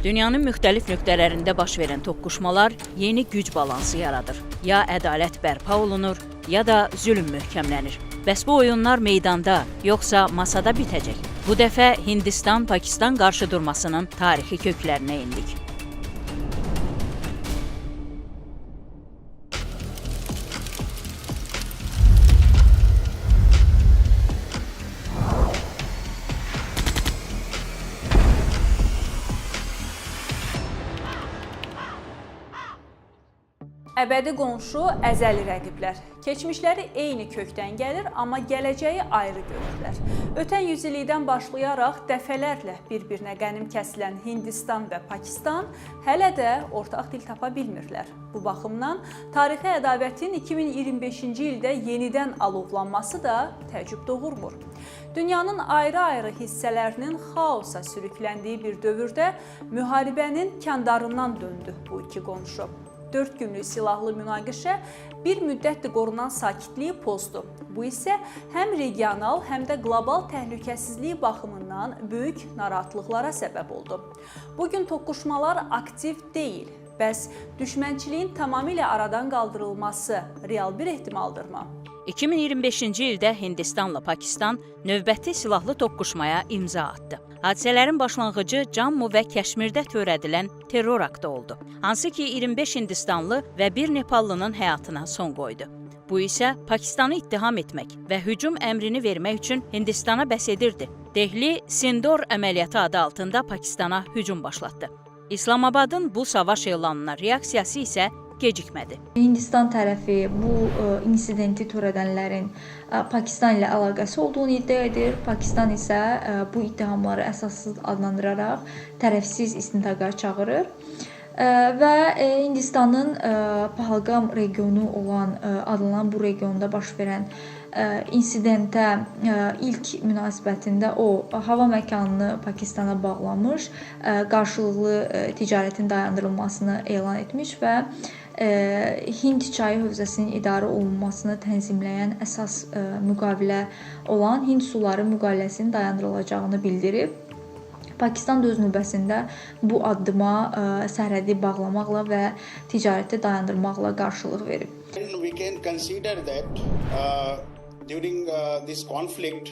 Dünyanın müxtəlif nöqtələrində baş verən toqquşmalar yeni güc balansı yaradır. Ya ədalət bərpa olunur, ya da zülm möhkəmlənir. Bəs bu oyunlar meydanda, yoxsa masada bitəcək? Bu dəfə Hindistan-Pakistan qarşıdurmasının tarixi köklərinə endik. Əbədi qonşu, əzəli rəqiblər. Keçmişləri eyni kökdən gəlir, amma gələcəyi ayrı görürlər. Ötən yüzillikdən başlayaraq dəfələrlə bir-birinə qənim kəsilən Hindistan və Pakistan hələ də ortaq dil tapa bilmirlər. Bu baxımdan tarixi ədavətin 2025-ci ildə yenidən alovlanması da təəccüb doğurmur. Dünyanın ayrı-ayrı hissələrinin xaosa sürükləndiyi bir dövrdə müharibənin kəndarından döndü bu iki qonşu. 4 günlük silahlı münaqişə bir müddətdir qorunan sakitliyi pozdu. Bu isə həm regional, həm də qlobal təhlükəsizlik baxımından böyük narahatlıqlara səbəb oldu. Bugün toqquşmalar aktiv deyil. Bəs düşmənçiliyin tamamilə aradan qaldırılması real bir ehtimaldırmı? 2025-ci ildə Hindistanla Pakistan növbəti silahlı toqquşmaya imza atdı. Hadisələrin başlanğıcı Cammu və Kəşmirdə törədilən terror aktı oldu. Hansı ki 25 Hindistanlı və bir Nepallının həyatına son qoydu. Bu isə Pakistanı ittiham etmək və hücum əmrini vermək üçün Hindistana bəs edirdi. Dehli Sindor əməliyyatı adı altında Pakistana hücum başlatdı. İslamabadın bu savaş elanına reaksiyası isə gecikmədi. Hindistan tərəfi bu insidenti törədənlərin Pakistan ilə əlaqəsi olduğunu iddia edir. Pakistan isə bu ittihamları əsassız adlandıraraq tərəfsiz istintaqa çağırır. Və Hindistanın Pahalgam regionu olan adlanan bu regionda baş verən insidentə ilk münasibətində o hava məkanını Pakistana bağlamış, qarşılıqlı ticarətin dayandırılmasını elan etmiş və Hind çayı hövzəsinin idarə olunmasını tənzimləyən əsas müqavilə olan Hind suları müqaviləsinin dayandırılacağını bildirib. Pakistan da öz növbəsində bu addıma sərhədi bağlamaqla və ticarəti dayandırmaqla qarşılıq verib. We can consider that during this conflict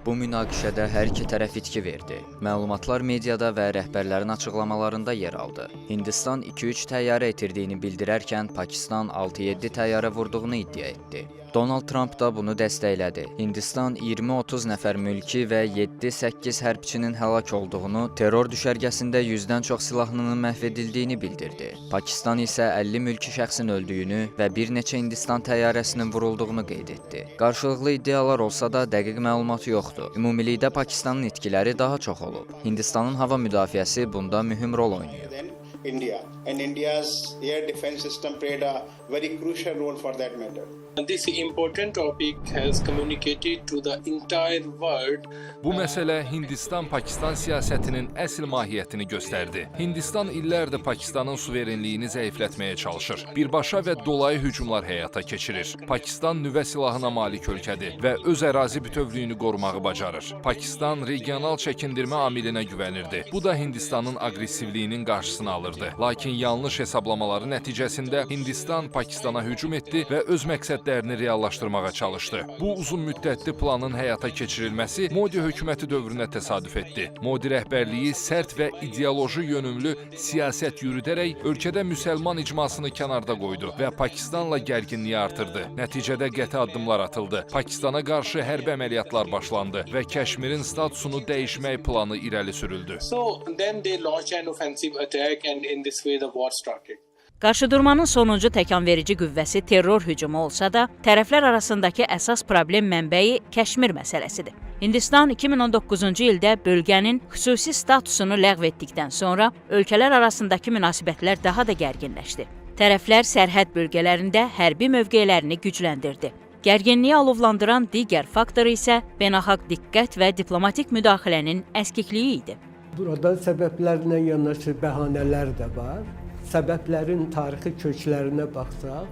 Bu münaqişədə hər iki tərəf itki verdi. Məlumatlar mediada və rəhbərlərin açıqlamalarında yer aldı. Hindistan 2-3 təyyarə itirdiyini bildirərkən Pakistan 6-7 təyyarə vurduğunu iddia etdi. Donald Trump da bunu dəstəklədi. Hindistan 20-30 nəfər mülki və 7-8 hərbçinin həlak olduğunu, terror düşərgəsində 100-dən çox silahlının məhv edildiyini bildirdi. Pakistan isə 50 mülki şəxsin öldüyünü və bir neçə Hindistan təyyarəsinin vurulduğunu qeyd etdi. Qarşılıqlı iddialar olsa da dəqiq məlumat yoxdur. Ümumilikdə Pakistanın itkiləri daha çox olub. Hindistanın hava müdafiəsi bunda mühüm rol oynayıb. India and India's air defense system played a very crucial role for that matter. This important topic has communicated to the entire world. Bu məsələ Hindistan-Pakistan siyasətinin əsl mahiyyətini göstərdi. Hindistan illərdir Pakistanın suverenliyini zəiflətməyə çalışır. Birbaşa və dolayı hücumlar həyata keçirir. Pakistan nüvə silahına malik ölkədir və öz ərazi bütövlüyünü qorumağı bacarır. Pakistan regional çəkindirmə amilinə güvənirdi. Bu da Hindistanın aqressivliyinin qarşısını alırdı. Lakin yanlış hesablamaları nəticəsində Hindistan Pakistana hücum etdi və öz məqsədlərini reallaşdırmağa çalışdı. Bu uzun müddətli planın həyata keçirilməsi Modi hökuməti dövrünə təsadüf etdi. Modi rəhbərliyi sərt və ideoloji yönümlü siyasət yürüdərək ölkədə müsəlman icmasını kənarda qoydu və Pakistanla gərginliyi artırdı. Nəticədə qəti addımlar atıldı. Pakistana qarşı hərbi əməliyyatlar başlandı və Kəşmirin statusunu dəyişmək planı irəli sürüldü. So then they launched an offensive attack and in this way the war started. Qarşıdurmanın sonuncu təkanverici qüvvəsi terror hücumu olsa da, tərəflər arasındakı əsas problem mənbəyi Kəşmir məsələsidir. Hindistan 2019-cu ildə bölgənin xüsusi statusunu ləğv etdikdən sonra ölkələr arasındakı münasibətlər daha da gərginləşdi. Tərəflər sərhəd bölgələrində hərbi mövqelərini gücləndirdi. Gərginliyi alovlandıran digər faktor isə beynəlxalq diqqət və diplomatik müdaxilənin əskikliyi idi. Burada səbəblərlə yanaşı bəhanələr də var. Səbəblərin tarixi köklərinə baxsaq,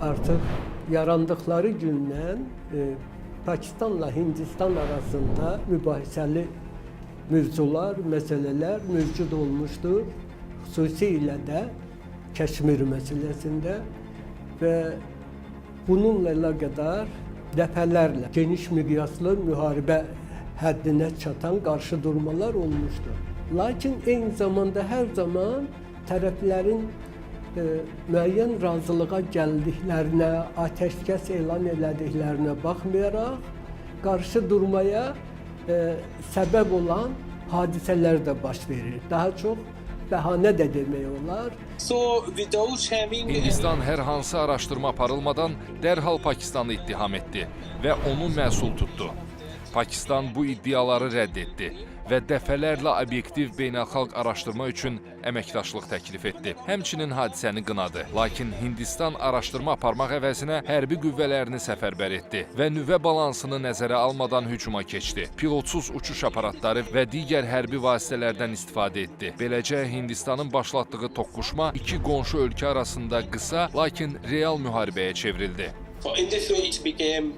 artıq yarandıqları gündən Pakistanla Hindistan arasında mübahisəli mövzular, məsələlər mövcud olmuşdur. Xüsusilə də Kəşmir məsələsində və bununla əlaqədar dəfələrlə geniş miqyaslı müharibə həddinə çatan qarşıdurmalar olmuşdur. Lakin eyni zamanda hər zaman tərəflərin müəyyən razılığa gəldiklərinə, atəşkəs elan elədiklərinə baxmayaraq qarşı durmaya səbəb olan hadisələr də baş verir. Daha çox bəhanə də demək olar. So without having Hindistan hər hansı araşdırma aparılmadan dərhal Pakistanı ittiham etdi və onu məsul tutdu. Pakistan bu iddiaları rədd etdi və dəfələrlə obyektiv beynəlxalq araşdırma üçün əməkdaşlıq təklif etdi. Həmçinin hadisəni qınadı. Lakin Hindistan araşdırma aparmaq əvəzinə hərbi qüvvələrini səfərbər etdi və nüvə balansını nəzərə almadan hücuma keçdi. Pilotsuz uçuş aparatları və digər hərbi vasitələrdən istifadə etdi. Beləcə Hindistanın başlatdığı toqquşma iki qonşu ölkə arasında qısa, lakin real müharibəyə çevrildi. in this way it became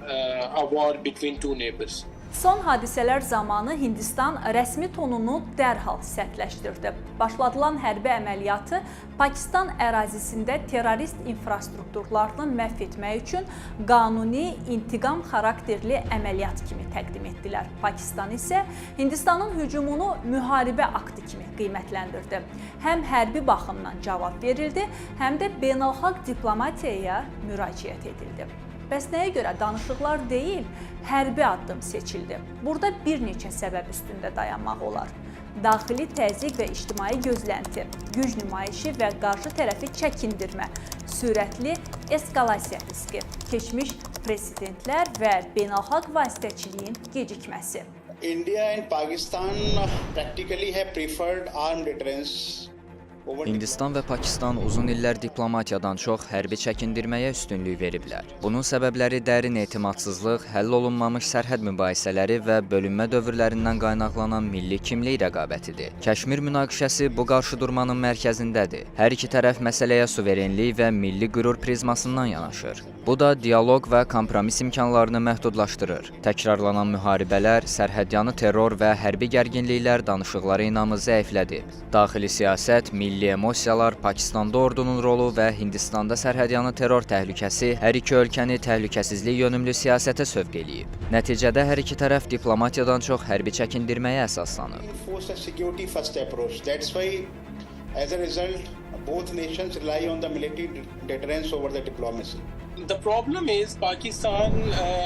a war between two neighbors. Son hadisələr zamanı Hindistan rəsmi tonunu dərhal sərtləşdirdi. Başladılan hərbi əməliyyatı Pakistan ərazisində terrorist infrastrukturlarını məhv etmək üçün qanuni intiqam xarakterli əməliyyat kimi təqdim etdilər. Pakistan isə Hindistanın hücumunu müharibə aktı kimi qiymətləndirdi. Həm hərbi baxımdan cavab verildi, həm də beynəlxalq diplomatiyaya müraciət edildi. Bəs nəyə görə danışıqlar deyil, hərbi addım seçildi? Burada bir neçə səbəb üstündə dayanmaq olar. Daxili təzyiq və ictimai gözlənti, güc nümayişi və qarşı tərəfi çəkindirmə, sürətli eskalasiya riski, keçmiş prezidentlər və beynəlxalq vasitəçiliyin gecikməsi. India and Pakistan practically have preferred armed deterrence. Hindistan və Pakistan uzun illər diplomatiyadan çox hərbi çəkindirməyə üstünlük veriblər. Bunun səbəbləri dərin etimadsızlıq, həll olunmamış sərhəd mübahisələri və bölünmə dövrlərindən qaynaqlanan milli kimlik rəqabətidir. Kəşmir münaqişəsi bu qarşıdurmanın mərkəzindədir. Hər iki tərəf məsələyə suverenlik və milli qürur prizmasından yanaşır. Bu da dialoq və kompromis imkanlarını məhdudlaşdırır. Təkrarlanan müharibələr, sərhədyanı terror və hərbi gərginliklər danışıqları inamı zəiflədib. Daxili siyasət, milli emosiyalar, Pakistanda ordunun rolu və Hindistanda sərhədyanı terror təhlükəsi hər iki ölkəni təhlükəsizlik yönümlü siyasətə sövq eləyib. Nəticədə hər iki tərəf diplomatiyadan çox hərbi çəkindirməyə əsaslanıb. Enforce a security first approach. That's why, as a result, both nations rely on the military deterrence over the diplomacy. The problem is Pakistan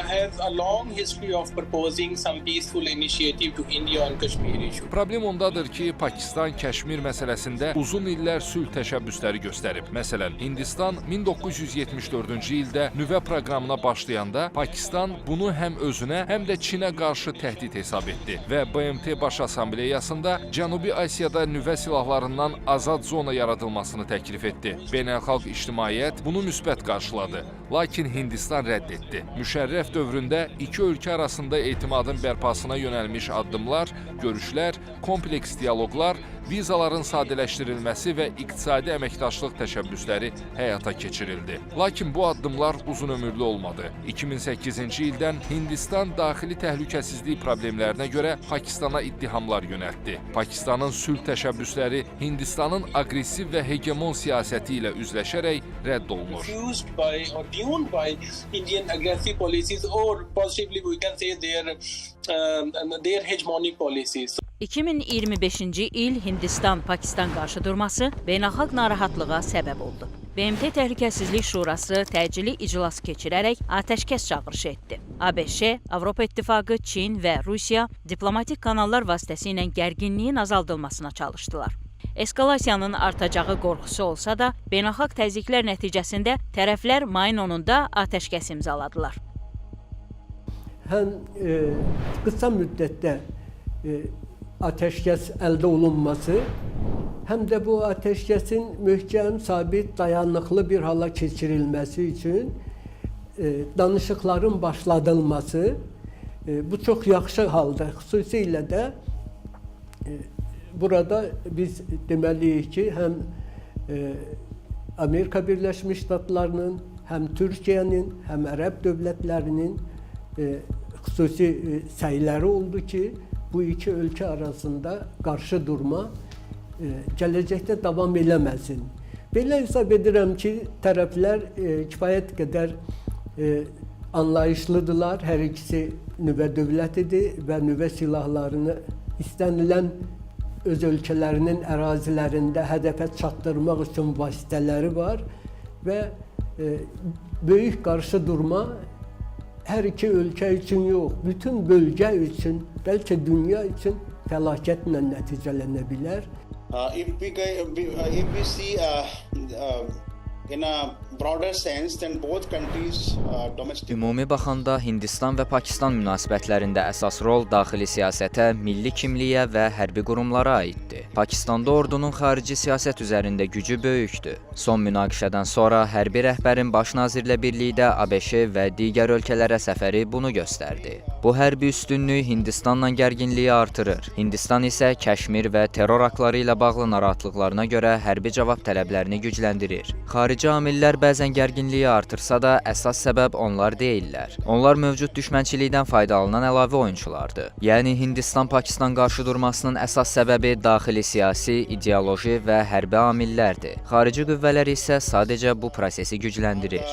has a long history of proposing some peaceful initiative to India on Kashmir issue. Problem ondadır ki, Pakistan Kəşmir məsələsində uzun illər sülh təşəbbüsləri göstərib. Məsələn, Hindistan 1974-cü ildə nüvə proqramına başlayanda Pakistan bunu həm özünə, həm də Çinə qarşı təhdid hesab etdi və BMT Baş Assambleyasında Cənubi Asiyada nüvə silahlarından azad zona yaradılmasını təklif etdi. Beynəlxalq ictimaiyyət bunu müsbət qarşıladı. Lakin Hindistan rədd etdi. Müşərrəf dövründə iki ölkə arasında etimadın bərpasına yönəlmiş addımlar, görüşlər, kompleks dialoqlar, vizaların sadələşdirilməsi və iqtisadi əməkdaşlıq təşəbbüsləri həyata keçirildi. Lakin bu addımlar uzun ömürlü olmadı. 2008-ci ildən Hindistan daxili təhlükəsizlik problemlərinə görə Pakistana ittihamlar yönəltdi. Pakistanın sülh təşəbbüsləri Hindistanın aqressiv və hegemon siyasəti ilə üzləşərək rədd olunur. Used by or tuned by Indian aggressive policies, or positively we can say their hegemonic policies. 2025-ci il Hindistan-Pakistan qarşıdurması beynəlxalq narahatlığa səbəb oldu. BMT Təhlükəsizlik Şurası təcili iclas keçirərək atəşkəs çağırışı etdi. ABŞ, Avropa İttifaqı, Çin və Rusiya diplomatik kanallar vasitəsilə gərginliyin azaldılmasına çalışdılar. Eskalasiyanın artacağı qorxusu olsa da, beynəlxalq təzyiqlər nəticəsində tərəflər mayın 10-da atəşkəs imzaladılar. Həm qısa müddətdə atəşkəs əldə olunması, həm də bu atəşkəsin möhkəm, sabit, dayanıqlı bir hala keçirilməsi üçün danışıqların başladılması bu çox yaxşı haldır. Xüsusilə də burada biz deməliyik ki, həm Amerika Birləşmiş Ştatlarının, həm Türkiyənin, həm ərəb dövlətlərinin xüsusi səyləri oldu ki, bu iki ölkə arasında qarşı durma gələcəkdə davam eləməsin. Belə hesab edirəm ki, tərəflər kifayət qədər anlayışlıdırlar. Hər ikisi nüvə dövlətidir və nüvə silahlarını istənilən öz ölkələrinin ərazilərində hədəfə çatdırmaq üçün vasitələri var və böyük qarşı durma hər iki ölkə üçün yox, bütün bölgə üçün, bəlkə dünya üçün fəlakətlə nəticələnə bilər. If we see in a broader sense, then both countries domestic. Ümumi baxanda Hindistan və Pakistan münasibətlərində əsas rol daxili siyasətə, milli kimliyə və hərbi qurumlara aiddir. Pakistanda ordunun xarici siyasət üzərində gücü böyükdür. Son münaqişədən sonra hərbi rəhbərin baş nazirlə birlikdə ABŞ və digər ölkələrə səfəri bunu göstərdi. Bu hərbi üstünlük Hindistanla gərginliyi artırır. Hindistan isə Kəşmir və terror aktları ilə bağlı narahatlıqlarına görə hərbi cavab tələblərini gücləndirir. Xarici amillər bəzən gərginliyi artırsa da, əsas səbəb onlar deyillər. Onlar mövcud düşmənçilikdən faydalanan əlavə oyunçulardır. Yəni, Hindistan-Pakistan qarşıdurmasının əsas səbəbi daxili siyasi, ideoloji və hərbi amillərdir. Xarici qüvvələr isə sadəcə bu prosesi gücləndirir.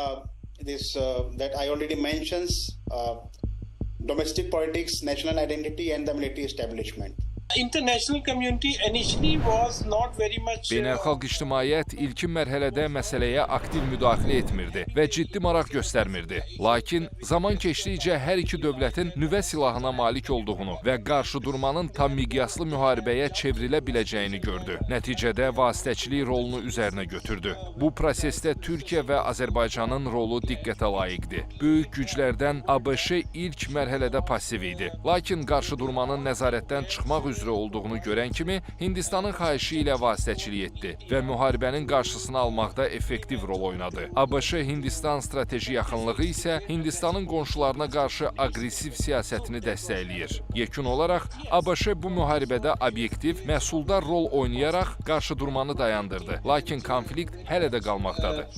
That I already mentioned, domestic politics, national identity and the military establishment. International community initially was not very much. Beynəlxalq ictimaiyyət ilkin mərhələdə məsələyə aktiv müdaxilə etmirdi və ciddi maraq göstərmirdi. Lakin zaman keçdikcə hər iki dövlətin nüvə silahına malik olduğunu və qarşıdurmanın tam miqyaslı müharibəyə çevrilə biləcəyini gördü. Nəticədə vasitəçilik rolunu üzərinə götürdü. Bu prosesdə Türkiyə və Azərbaycanın rolu diqqətə layiqdir. Böyük güclərdən ABŞ ilk mərhələdə passiv idi. Lakin qarşıdurmanın nəzarətdən çıxmaq üzrə olduğunu görən kimi Hindistanın xahişi ilə vasitəçilik etdi və müharibənin qarşısını almaqda effektiv rol oynadı. ABŞ-Hindistan strateji yaxınlığı isə Hindistanın qonşularına qarşı aqressiv siyasətini dəstəkləyir. Yekun olaraq ABŞ bu müharibədə obyektiv, məhsuldar rol oynayaraq qarşıdurmanı dayandırdı. Lakin konflikt hələ də qalmaqdadır.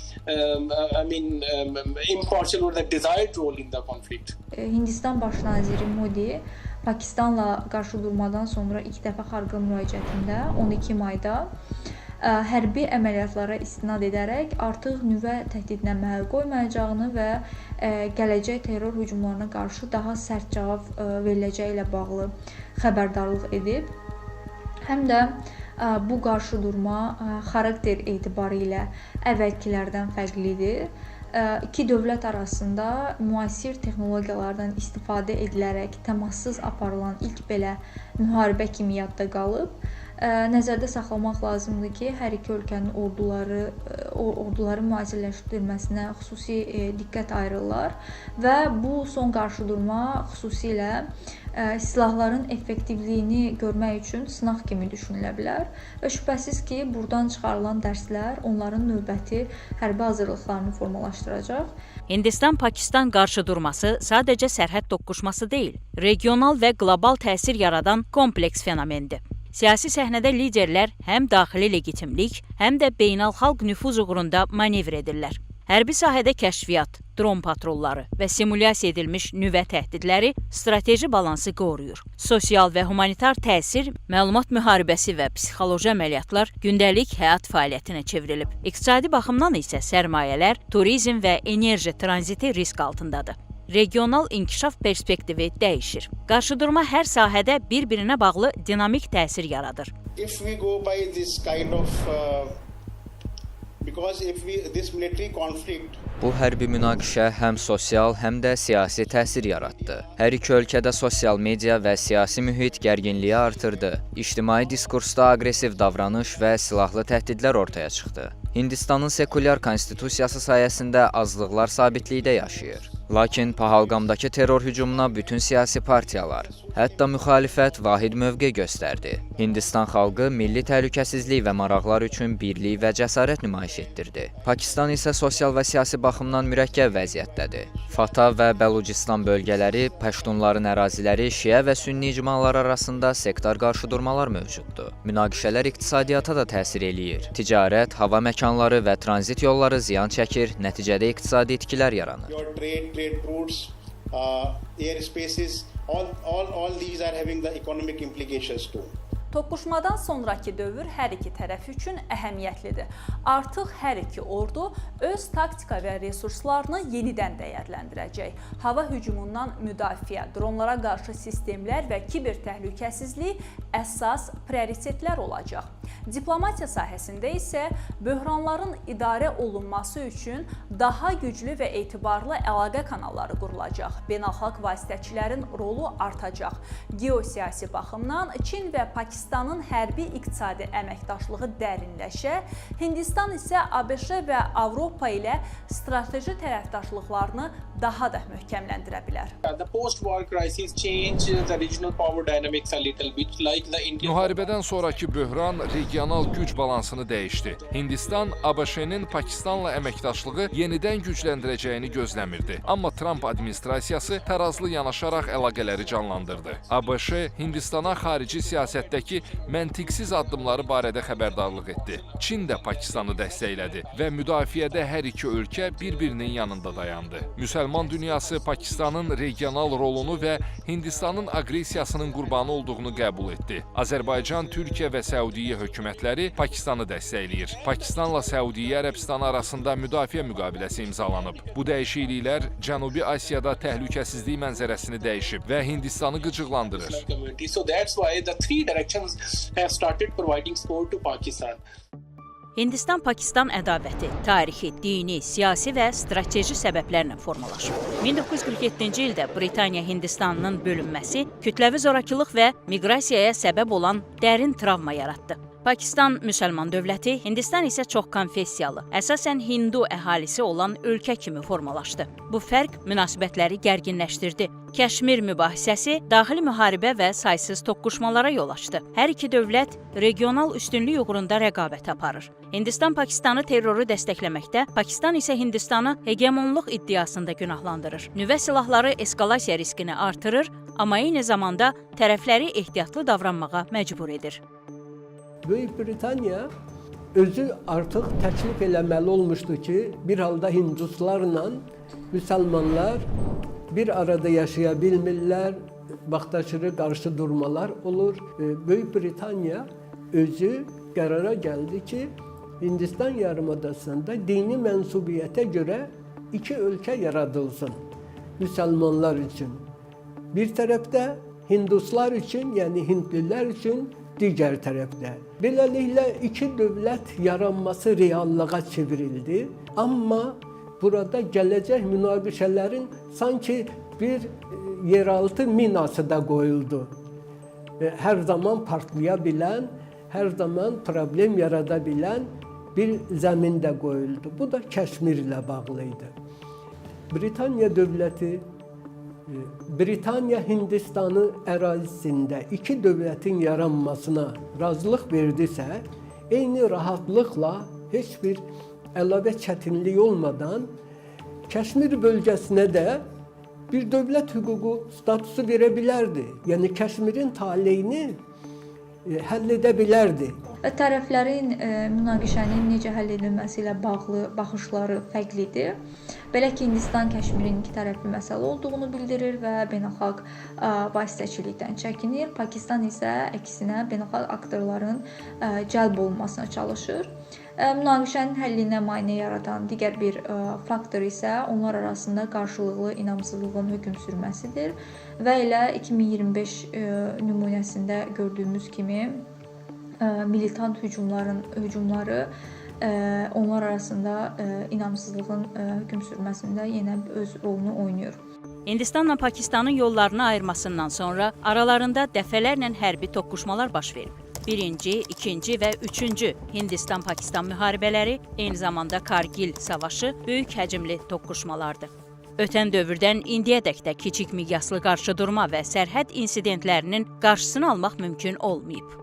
Hindistan baş naziri Modi Pakistanla qarşıdurmadan sonra ilk dəfə xalqa müraciətində 12 mayda hərbi əməliyyatlara istinad edərək artıq nüvə təhdidinə məhəl qoymayacağını və gələcək terror hücumlarına qarşı daha sərt cavab veriləcəyi ilə bağlı xəbərdarlıq edib. Həm də bu qarşıdurma xarakter etibarı ilə əvvəlkilərdən fərqlidir. İki dövlət arasında müasir texnologiyalardan istifadə edilərək təmassız aparılan ilk belə müharibə kimi yadda qalıb. Nəzərdə saxlamaq lazımdır ki, hər iki ölkənin orduları müasirləşdirilməsinə xüsusi diqqət ayırırlar və bu son qarşıdurma xüsusilə silahların effektivliyini görmək üçün sınaq kimi düşünülə bilər və şübhəsiz ki, buradan çıxarılan dərslər onların növbəti hərbi hazırlıqlarını formalaşdıracaq. Hindistan-Pakistan qarşıdurması sadəcə sərhəd toqquşması deyil, regional və qlobal təsir yaradan kompleks fenomendir. Siyasi səhnədə liderlər həm daxili legitimlik, həm də beynəlxalq nüfuz uğrunda manevr edirlər. Hərbi sahədə kəşfiyyat, dron patrolları və simulyasiya edilmiş nüvə təhdidləri strateji balansı qoruyur. Sosial və humanitar təsir, məlumat müharibəsi və psixoloji əməliyyatlar gündəlik həyat fəaliyyətinə çevrilib. İqtisadi baxımdan isə sərmayələr, turizm və enerji tranziti risk altındadır. Regional inkişaf perspektivi dəyişir. Qarşıdurma hər sahədə bir-birinə bağlı dinamik təsir yaradır. If we go by this kind of this military conflict. Bu hərbi münaqişə həm sosial, həm də siyasi təsir yaratdı. Hər iki ölkədə sosial media və siyasi mühit gərginliyi artırdı. İctimai diskursda aqressiv davranış və silahlı təhdidlər ortaya çıxdı. Hindistanın sekulyar konstitusiyası sayəsində azlıqlar sabitlikdə yaşayır. Lakin Pahalqamdakı terror hücumuna bütün siyasi partiyalar, hətta müxalifət vahid mövqe göstərdi. Hindistan xalqı milli təhlükəsizlik və maraqlar üçün birlik və cəsarət nümayiş etdirdi. Pakistan isə sosial və siyasi baxımdan mürəkkəb vəziyyətdədir. Fata və Bəlucistan bölgələri, Pəştunların əraziləri, şiə və sünni icmalar arasında sektar qarşıdurmalar mövcuddur. Münaqişələr iqtisadiyyata da təsir eləyir. Ticarət, hava məkanları və tranzit yolları ziyan çəkir, nəticədə iqtisadi itkilər yaranır. Trade routes, air spaces all these are having the economic implications too. Toqquşmadan sonraki dövr hər iki tərəf üçün əhəmiyyətlidir. Artıq hər iki ordu öz taktika və resurslarını yenidən dəyərləndirəcək. Hava hücumundan müdafiə, dronlara qarşı sistemlər və kiber təhlükəsizlik əsas prioritetlər olacaq. Diplomatiya sahəsində isə böhranların idarə olunması üçün daha güclü və etibarlı əlaqə kanalları qurulacaq. Beynəlxalq vasitəçilərin rolu artacaq. Geosiyasi baxımdan Çin və Pakistanın hərbi-iqtisadi əməkdaşlığı dərinləşə, Hindistan isə ABŞ və Avropa ilə strateji tərəfdaşlıqlarını daha da möhkəmləndirə bilər. The post-war crisis changed the regional power dynamics a little bit, like the Indian. Müharibədən sonraki böhran regional güc balansını dəyişdi. Hindistan ABŞ-nin Pakistanla əməkdaşlığı yenidən gücləndirəcəyini gözləmirdi. Amma Trump administrasiyası tarazlı yanaşaraq əlaqələri canlandırdı. ABŞ Hindistana xarici siyasətdəki məntiqsiz addımları barədə xəbərdarlıq etdi. Çin də Pakistanı dəstəklədi və müdafiədə hər iki ölkə bir-birinin yanında dayandı. Müsəlman dünyası Pakistanın regional rolunu və Hindistanın aqressiyasının qurbanı olduğunu qəbul etdi. Azərbaycan, Türkiyə və Səudiyyə hökumətləri Pakistanı dəstəkləyir. Pakistanla Səudiyyə Ərəbistanı arasında müdafiə müqaviləsi imzalanıb. Bu dəyişikliklər Cənubi Asiyada təhlükəsizlik mənzərəsini dəyişib və Hindistanı qıcıqlandırır. So that's why the three directions have started providing support to Pakistan. Hindistan-Pakistan ədavəti tarixi, dini, siyasi və strateji səbəblərlə formalaşıb. 1947-ci ildə Britaniya Hindistanının bölünməsi kütləvi zorakılıq və miqrasiyaya səbəb olan dərin travma yaratdı. Pakistan müsəlman dövləti, Hindistan isə çox konfessiyalı, əsasən Hindu əhalisi olan ölkə kimi formalaşdı. Bu fərq münasibətləri gərginləşdirdi. Kəşmir mübahisəsi daxili müharibə və saysız toqquşmalara yol açdı. Hər iki dövlət regional üstünlük uğrunda rəqabət aparır. Hindistan Pakistanı terroru dəstəkləməkdə, Pakistan isə Hindistanı hegemonluq iddiasında günahlandırır. Nüvə silahları eskalasiya riskini artırır, amma eyni zamanda tərəfləri ehtiyatlı davranmağa məcbur edir. Böyük Britaniya özü artıq təklif eləməli olmuşdu ki, bir halda Hinduslarla müsəlmanlar bir arada yaşaya bilmirlər, vaxtaşırı qarşı durmalar olur. Böyük Britaniya özü qərara gəldi ki, Hindistan yarımadasında dini mənsubiyyətə görə iki ölkə yaradılsın müsəlmanlar üçün. Bir tərəfdə Hinduslar üçün, yəni Hindlilər üçün, digər tərəfdə. Beləliklə iki dövlət yaranması reallığa çevrildi. Amma burada gələcək münaqişələrin sanki bir yeraltı minası da qoyuldu. Hər zaman partlaya bilən, hər zaman problem yarada bilən bir zəmində qoyuldu. Bu da Kəşmirlə bağlı idi. Britaniya dövləti Britaniya Hindistanı ərazisində iki dövlətin yaranmasına razılıq verdisə, eyni rahatlıqla heç bir əlavə çətinlik olmadan Kəşmir bölgəsinə də bir dövlət hüququ statusu verə bilərdi. Yəni Kəşmirin taleyini həll edə bilərdi. Tərəflərin münaqişənin necə həll edilməsi ilə bağlı baxışları fərqlidir. Belə ki, Hindistan Kəşmirin iki tərəfli məsələ olduğunu bildirir və beynəlxalq vasitəçilikdən çəkinir. Pakistan isə əksinə beynəlxalq aktorların cəlb olunmasına çalışır. Münaqişənin həllinə maneə yaradan digər bir faktor isə onlar arasında qarşılıqlı inamsızlığın hökm sürməsidir və elə 2025 nümunəsində gördüyümüz kimi militant hücumları onlar arasında inamsızlığın hökm sürməsində yenə öz rolunu oynayır. Hindistanla Pakistanın yollarını ayırmasından sonra aralarında dəfələrlə hərbi toqquşmalar baş verib. Birinci, ikinci və üçüncü Hindistan-Pakistan müharibələri, eyni zamanda Kargil savaşı böyük həcmli toqquşmalardır. Ötən dövrdən indiyədək də kiçik miqyaslı qarşıdurma və sərhəd insidentlərinin qarşısını almaq mümkün olmayıb.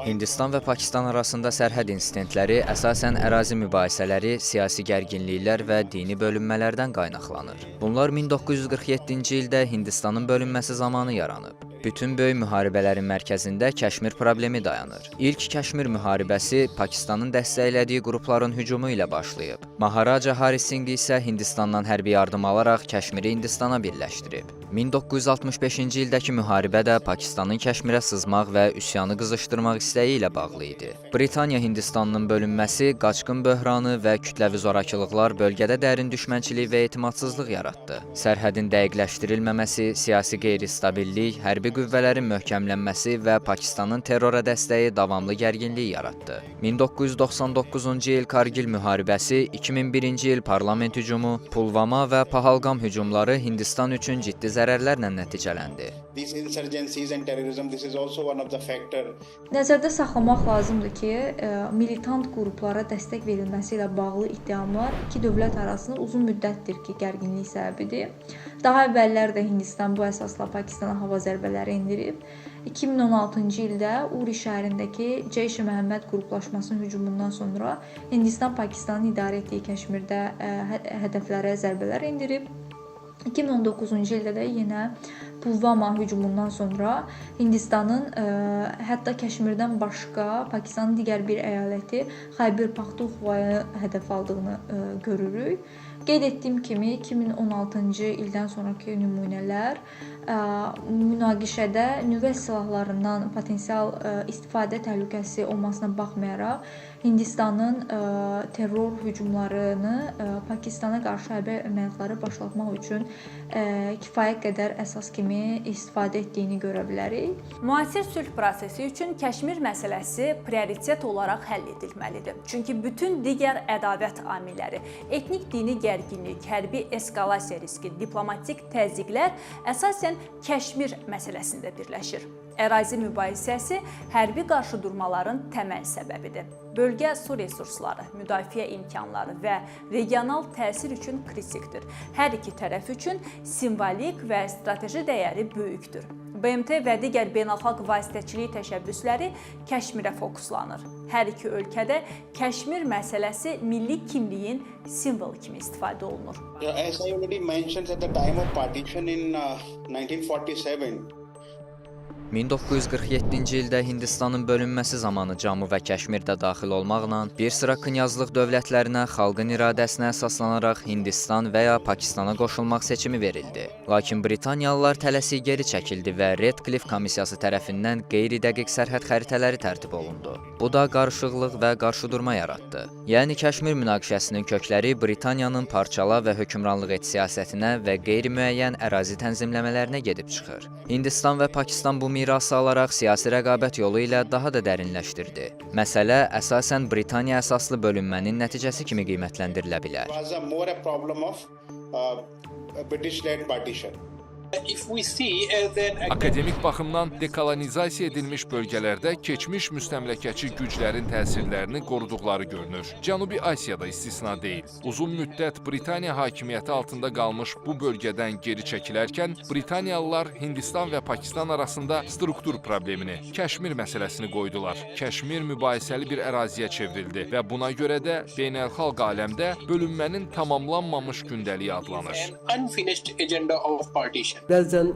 Hindistan və Pakistan arasında sərhəd insidentləri əsasən ərazi mübahisələri, siyasi gərginliklər və dini bölünmələrdən qaynaqlanır. Bunlar 1947-ci ildə Hindistanın bölünməsi zamanı yaranıb. Bütün böyük müharibələrin mərkəzində Kəşmir problemi dayanır. İlk Kəşmir müharibəsi Pakistanın dəstəklədiyi qrupların hücumu ilə başlayıb. Maharaja Hari Singh isə Hindistandan hərbi yardım alaraq Kəşmiri Hindistana birləşdirib. 1965-ci ildəki müharibə də Pakistanın Kəşmirə sızmaq və üsyanı qızışdırmaq istəyi ilə bağlı idi. Britaniya Hindistanının bölünməsi, qaçqın böhranı və kütləvi zorakılıqlar bölgədə dərin düşmənçilik və etimadsızlıq yaratdı. Sərhədin dəqiqləşdirilməməsi, siyasi qeyri-stabillik, hərbi qüvvələrin möhkəmlənməsi və Pakistanın terrora dəstəyi davamlı gərginlik yaratdı. 1999-cu il Kargil müharibəsi, 2001-ci il parlament hücumu, Pulvama və Pahalgam hücumları Hindistan üçün ciddi zərərlərlə nəticələndi. These insurgencies and terrorism, this is also one of the factor. Nəzərdə saxlamaq lazımdır ki, militant qruplara dəstək verilməsi ilə bağlı ittihamlar iki dövlət arasında uzun müddətdir ki, gərginlik səbəbidir. Daha əvvəllər də Hindistan bu əsasla Pakistana hava zərbələri endirib. 2016-cı ildə Uri şəhərindəki Ceyş-i Məhəmməd qruplaşmasının hücumundan sonra Hindistan Pakistanın idarə etdiyi Kəşmirdə hədəflərə zərbələr endirib. 2019-cu ildə də yenə Pulvama hücumundan sonra Hindistanın hətta Kəşmirdən başqa Pakistanın digər bir əyaləti Xaybir Paxtunxvaya hədəf aldığını görürük. Qeyd etdiyim kimi 2016-cı ildən sonraki nümunələr münaqişədə nüvə silahlarından potensial istifadə təhlükəsi olmasına baxmayaraq Hindistanın terror hücumlarını Pakistana qarşı hərbi əməliyyatları başlatmaq üçün kifayət qədər əsas kimi istifadə etdiyini görə bilərik. Müasir sülh prosesi üçün Kəşmir məsələsi prioritet olaraq həll edilməlidir. Çünki bütün digər ədavət amilləri, etnik dini gərginlik, hərbi eskalasiya riski, diplomatik təzyiqlər əsasən Kəşmir məsələsində birləşir. Ərazi mübahisəsi hərbi qarşıdurmaların təməl səbəbidir. Bölgə su resursları, müdafiə imkanları və regional təsir üçün kritikdir. Hər iki tərəf üçün simvolik və strateji dəyəri böyükdür. BMT və digər beynəlxalq vasitəçilik təşəbbüsləri Kəşmirə fokuslanır. Hər iki ölkədə Kəşmir məsələsi milli kimliyin simvolu kimi istifadə olunur. As I already mentioned, at the time of partition in 1947, 1947-ci ildə Hindistanın bölünməsi zamanı Cammu və Kəşmir də daxil olmaqla bir sıra knyazlıq dövlətlərinə xalqın iradəsinə əsaslanaraq Hindistan və ya Pakistana qoşulmaq seçimi verildi. Lakin Britaniyalılar tələsik geri çəkildi və Redcliffe komissiyası tərəfindən qeyri-dəqiq sərhəd xəritələri tərtib olundu. Bu da qarışıqlıq və qarşıdurma yaratdı. Yəni Kəşmir münaqişəsinin kökləri Britaniyanın parçala və hökmranlıq et siyasətinə və qeyri-müəyyən ərazi tənzimləmələrinə gedib çıxır. Hindistan və Pakistan bu mirası alaraq siyasi rəqabət yolu ilə daha da dərinləşdirdi. Məsələ əsasən Britaniya əsaslı bölünmənin nəticəsi kimi qiymətləndirilə bilər. it was more a problem of British-led partition. If we see as an Akademik baxımdan dekolonizasiya edilmiş bölgələrdə keçmiş müstəmləkəçi güclərin təsirlərini qoruduqları görünür. Cənubi Asiyada istisna deyil. Uzun müddət Britaniya hakimiyyəti altında qalmış bu bölgədən geri çəkilərkən, Britaniyalılar Hindistan və Pakistan arasında struktur problemini, Kəşmir məsələsini qoydular. Kəşmir mübahisəli bir əraziyə çevrildi və buna görə də beynəlxalq aləmdə bölünmənin tamamlanmamış gündəliyi adlanır. an unfinished agenda of partition. Bəzən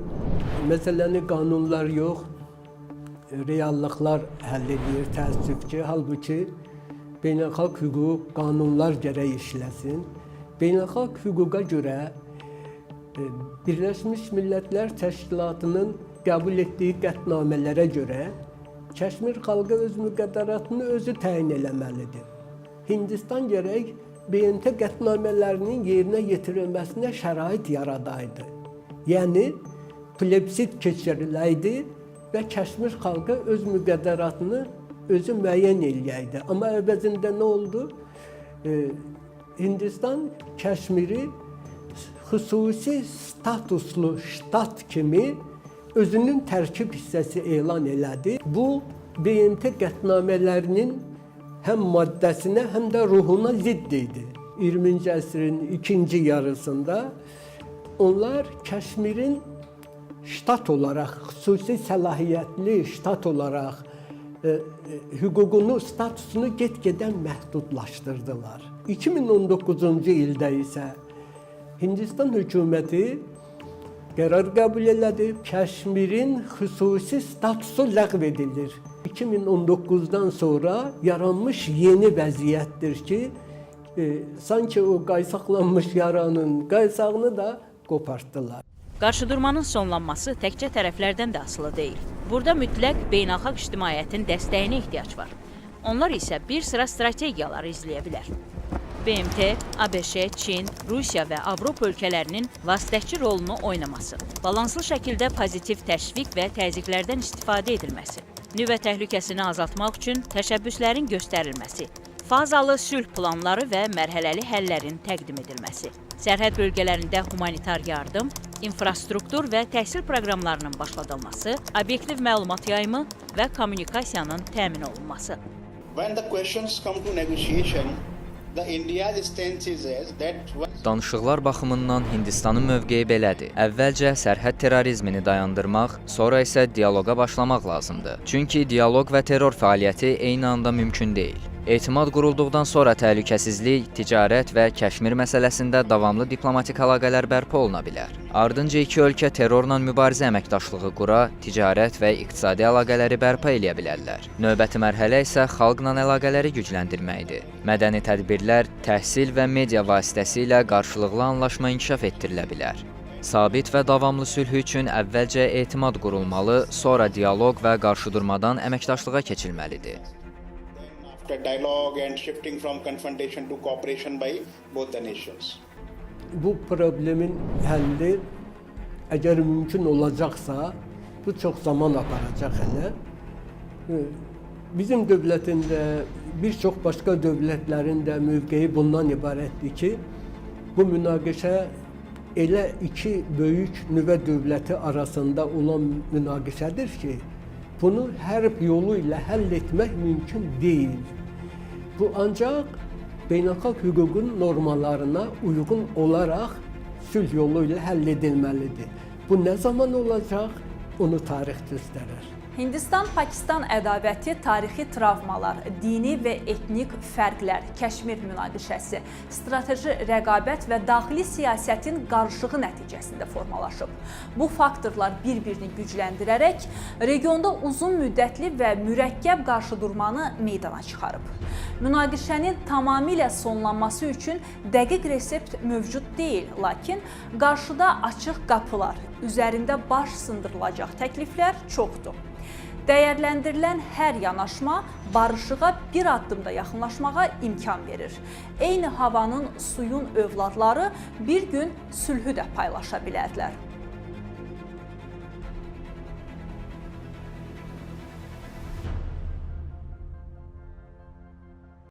məsələni qanunlar yox, reallıqlar həll edir, təəssüf ki, halbuki beynəlxalq hüquq, qanunlar gərək işləsin. Beynəlxalq hüquqa görə Birləşmiş Millətlər Təşkilatının qəbul etdiyi qətnamələrə görə Kəşmir xalqı öz müqəddəratını özü təyin eləməlidir. Hindistan gərək BMT qətnamələrinin yerinə yetirilməsinə şərait yaradaydı. Yəni, plebissit keçiriləydi və Kəşmir xalqı öz müqəddəratını özü müəyyən eləyəydi. Amma əvəzində nə oldu? Hindistan Kəşmiri xüsusi statuslu ştat kimi özünün tərkib hissəsi elan elədi. Bu, BMT qətnamələrinin həm maddəsinə, həm də ruhuna zidd idi. 20-ci əsrin ikinci yarısında onlar Kəşmirin ştat olaraq, xüsusi səlahiyyətli ştat olaraq hüququnu, statusunu get-gedən məhdudlaşdırdılar. 2019-cu ildə isə Hindistan hökuməti qərar qəbul elədi. Kəşmirin xüsusi statusu ləğv edilir. 2019-dan sonra yaranmış yeni vəziyyətdir ki, sanki o qaysaqlanmış yaranın qaysağını da qopartdılar. Qarşıdurmanın sonlanması təkcə tərəflərdən də asılı deyil. Burada mütləq beynəlxalq ictimaiyyətin dəstəyinə ehtiyac var. Onlar isə bir sıra strategiyalar izləyə bilər. BMT, ABŞ, Çin, Rusiya və Avropa ölkələrinin vasitəçi rolunu oynaması, balanslı şəkildə pozitiv təşviq və təzyiqlərdən istifadə edilməsi, nüvə təhlükəsini azaltmaq üçün təşəbbüslərin göstərilməsi, fazalı sülh planları və mərhələli həllərin təqdim edilməsi, sərhəd bölgələrində humanitar yardım, infrastruktur və təhsil proqramlarının başladılması, obyektiv məlumat yayımı və kommunikasiyanın təmin olunması. When the questions come to negotiation, the India's stance is that Danışıqlar baxımından Hindistanın mövqeyi belədir. Əvvəlcə sərhəd terrorizmini dayandırmaq, sonra isə dialoqa başlamaq lazımdır. Çünki dialoq və terror fəaliyyəti eyni anda mümkün deyil. Etimad qurulduqdan sonra təhlükəsizlik, ticarət və Kəşmir məsələsində davamlı diplomatik əlaqələr bərpa oluna bilər. Ardınca iki ölkə terrorla mübarizə əməkdaşlığı qura, ticarət və iqtisadi əlaqələri bərpa eləyə bilərlər. Növbəti mərhələ isə xalqla əlaqələri gücləndirməkdir. Mədəni tədbirlər, təhsil və media vasitəsilə qarşılıqlı anlaşma inkişaf etdirilə bilər. Sabit və davamlı sülh üçün əvvəlcə etimad qurulmalı, sonra dialoq və qarşıdurmadan əməkdaşlığa keçilməlidir. after dialogue and shifting from confrontation to cooperation by both the nations. Bu problemin həlli əgər mümkün olacaqsa, bu çox zaman aparacaq hələ. Bizim dövlətin də, bir çox başqa dövlətlərin də mövqeyi bundan ibarətdir ki, bu münaqişə elə iki böyük nüvə dövləti arasında olan münaqişədir ki, bunu hərb yolu ilə həll etmək mümkün deyil. Bu ancaq beynəlxalq hüququn normalarına uyğun olaraq sülh yolu ilə həll edilməlidir. Bu nə zaman olacaq, onu tarix göstərir. Hindistan-Pakistan ədavəti, tarixi travmalar, dini və etnik fərqlər, Kəşmir münaqişəsi, strateji rəqabət və daxili siyasətin qarışığı nəticəsində formalaşıb. Bu faktorlar bir-birini gücləndirərək regionda uzun müddətli və mürəkkəb qarşıdurmanı meydana çıxarıb. Münaqişənin tamamilə sonlanması üçün dəqiq resept mövcud deyil, lakin qarşıda açıq qapılar, üzərində baş sındırılacaq təkliflər çoxdur. Dəyərləndirilən hər yanaşma barışığa bir addımda yaxınlaşmağa imkan verir. Eyni havanın, suyun övladları bir gün sülhü də paylaşa bilərlər.